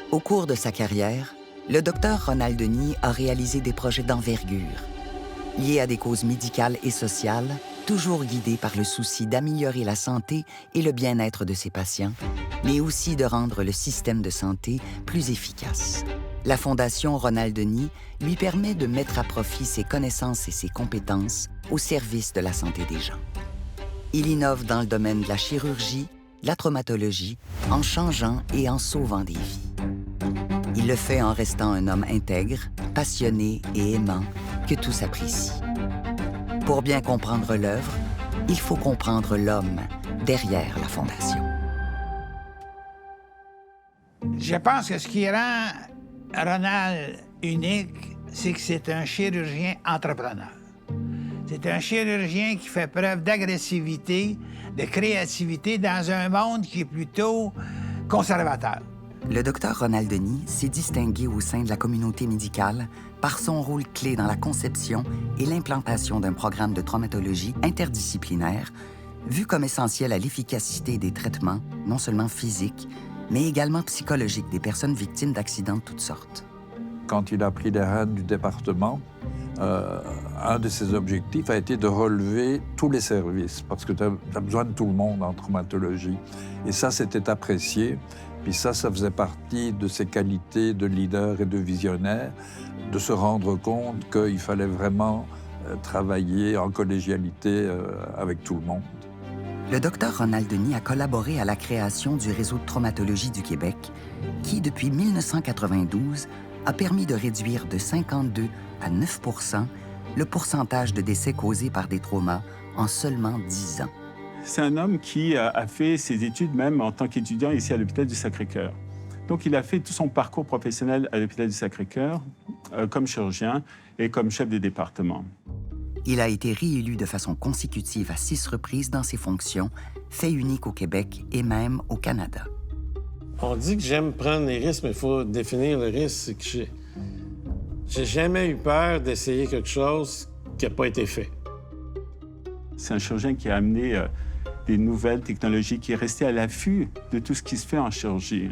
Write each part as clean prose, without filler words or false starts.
Au cours de sa carrière, le docteur Ronald Denis a réalisé des projets d'envergure, liés à des causes médicales et sociales, toujours guidés par le souci d'améliorer la santé et le bien-être de ses patients, mais aussi de rendre le système de santé plus efficace. La Fondation Ronald Denis lui permet de mettre à profit ses connaissances et ses compétences au service de la santé des gens. Il innove dans le domaine de la chirurgie, de la traumatologie, en changeant et en sauvant des vies. Il le fait en restant un homme intègre, passionné et aimant, que tous apprécient. Pour bien comprendre l'œuvre, il faut comprendre l'homme derrière la Fondation. Je pense que ce qui rend Ronald unique, c'est que c'est un chirurgien entrepreneur. C'est un chirurgien qui fait preuve d'agressivité, de créativité dans un monde qui est plutôt conservateur. Le docteur Ronald Denis s'est distingué au sein de la communauté médicale par son rôle clé dans la conception et l'implantation d'un programme de traumatologie interdisciplinaire, vu comme essentiel à l'efficacité des traitements, non seulement physiques, mais également psychologiques des personnes victimes d'accidents de toutes sortes. Quand il a pris les rênes du département, un de ses objectifs a été de relever tous les services, parce que tu as besoin de tout le monde en traumatologie. Et ça, c'était apprécié. Puis ça faisait partie de ses qualités de leader et de visionnaire, de se rendre compte qu'il fallait vraiment travailler en collégialité avec tout le monde. Le docteur Ronald Denis a collaboré à la création du Réseau de traumatologie du Québec, qui, depuis 1992, a permis de réduire de 52 à 9 % le pourcentage de décès causés par des traumas en seulement 10 ans. C'est un homme qui a fait ses études même en tant qu'étudiant ici à l'hôpital du Sacré-Cœur. Donc, il a fait tout son parcours professionnel à l'hôpital du Sacré-Cœur comme chirurgien et comme chef de département. Il a été réélu de façon consécutive à 6 reprises dans ses fonctions, fait unique au Québec et même au Canada. On dit que j'aime prendre les risques, mais il faut définir le risque. C'est que j'ai jamais eu peur d'essayer quelque chose qui n'a pas été fait. C'est un chirurgien qui a amené des nouvelles technologies, qui est resté à l'affût de tout ce qui se fait en chirurgie,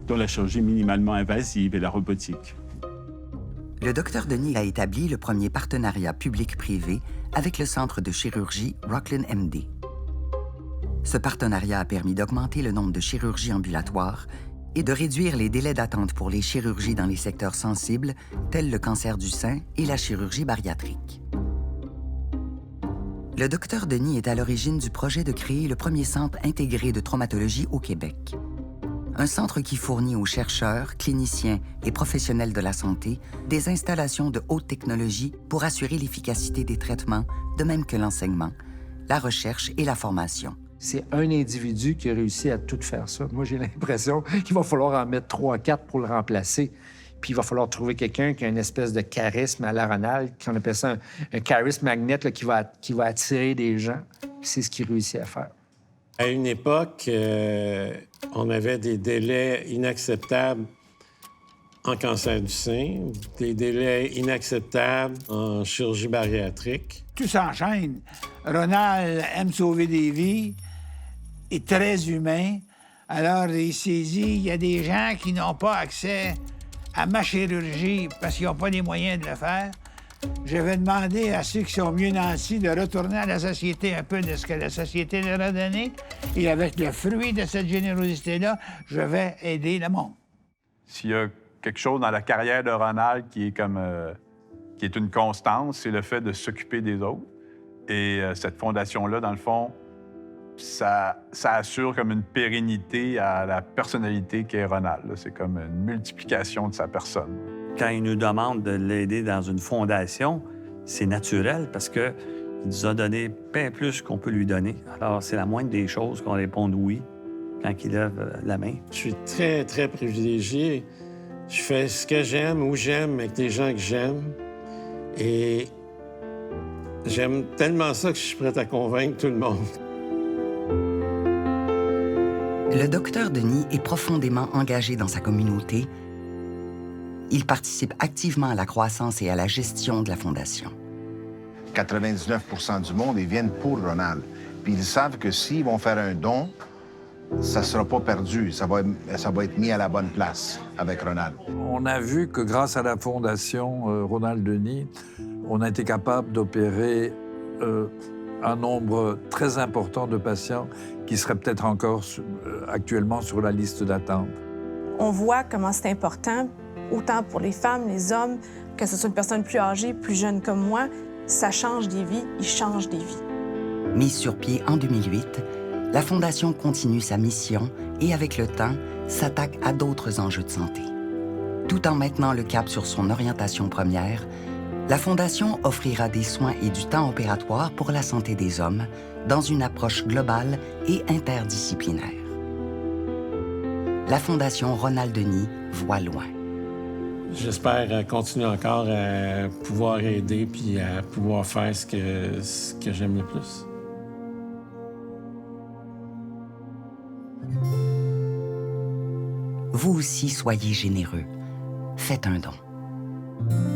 dont la chirurgie minimalement invasive et la robotique. Le docteur Denis a établi le premier partenariat public-privé avec le centre de chirurgie Rocklin MD. Ce partenariat a permis d'augmenter le nombre de chirurgies ambulatoires et de réduire les délais d'attente pour les chirurgies dans les secteurs sensibles, tels le cancer du sein et la chirurgie bariatrique. Le docteur Denis est à l'origine du projet de créer le premier centre intégré de traumatologie au Québec. Un centre qui fournit aux chercheurs, cliniciens et professionnels de la santé des installations de haute technologie pour assurer l'efficacité des traitements, de même que l'enseignement, la recherche et la formation. C'est un individu qui a réussi à tout faire ça. Moi, j'ai l'impression qu'il va falloir en mettre 3 à 4 pour le remplacer. Puis il va falloir trouver quelqu'un qui a une espèce de charisme à la Ronald, qu'on appelle ça un charisme magnet là, qui va attirer des gens. C'est ce qu'il réussit à faire. À une époque, on avait des délais inacceptables en cancer du sein, des délais inacceptables en chirurgie bariatrique. Tout s'enchaîne. Ronald aime sauver des vies, est très humain. Alors, il s'est dit, il y a des gens qui n'ont pas accès à ma chirurgie parce qu'ils n'ont pas les moyens de le faire. Je vais demander à ceux qui sont mieux nantis de retourner à la société un peu de ce que la société leur a donné. Et avec le fruit de cette générosité-là, je vais aider le monde. S'il y a quelque chose dans la carrière de Ronald qui est une constance, c'est le fait de s'occuper des autres. Et cette fondation-là, dans le fond, ça assure comme une pérennité à la personnalité qu'est Ronald. C'est comme une multiplication de sa personne. Quand il nous demande de l'aider dans une fondation, c'est naturel parce qu'il nous a donné bien plus qu'on peut lui donner. Alors, c'est la moindre des choses qu'on réponde oui quand il lève la main. Je suis très, très privilégié. Je fais ce que j'aime, où j'aime, avec des gens que j'aime. Et j'aime tellement ça que je suis prêt à convaincre tout le monde. Le docteur Denis est profondément engagé dans sa communauté. Il participe activement à la croissance et à la gestion de la Fondation. 99 % du monde, ils viennent pour Ronald. Puis ils savent que s'ils vont faire un don, ça ne sera pas perdu. Ça va être mis à la bonne place avec Ronald. On a vu que grâce à la Fondation Ronald Denis, on a été capable d'opérer un nombre très important de patients qui seraient peut-être encore actuellement sur la liste d'attente. On voit comment c'est important, autant pour les femmes, les hommes, que ce soit une personne plus âgée, plus jeune comme moi, ça change des vies, il change des vies. Mise sur pied en 2008, la Fondation continue sa mission et, avec le temps, s'attaque à d'autres enjeux de santé. Tout en maintenant le cap sur son orientation première, la Fondation offrira des soins et du temps opératoire pour la santé des hommes dans une approche globale et interdisciplinaire. La Fondation Ronald Denis voit loin. J'espère continuer encore à pouvoir aider puis à pouvoir faire ce que j'aime le plus. Vous aussi soyez généreux. Faites un don.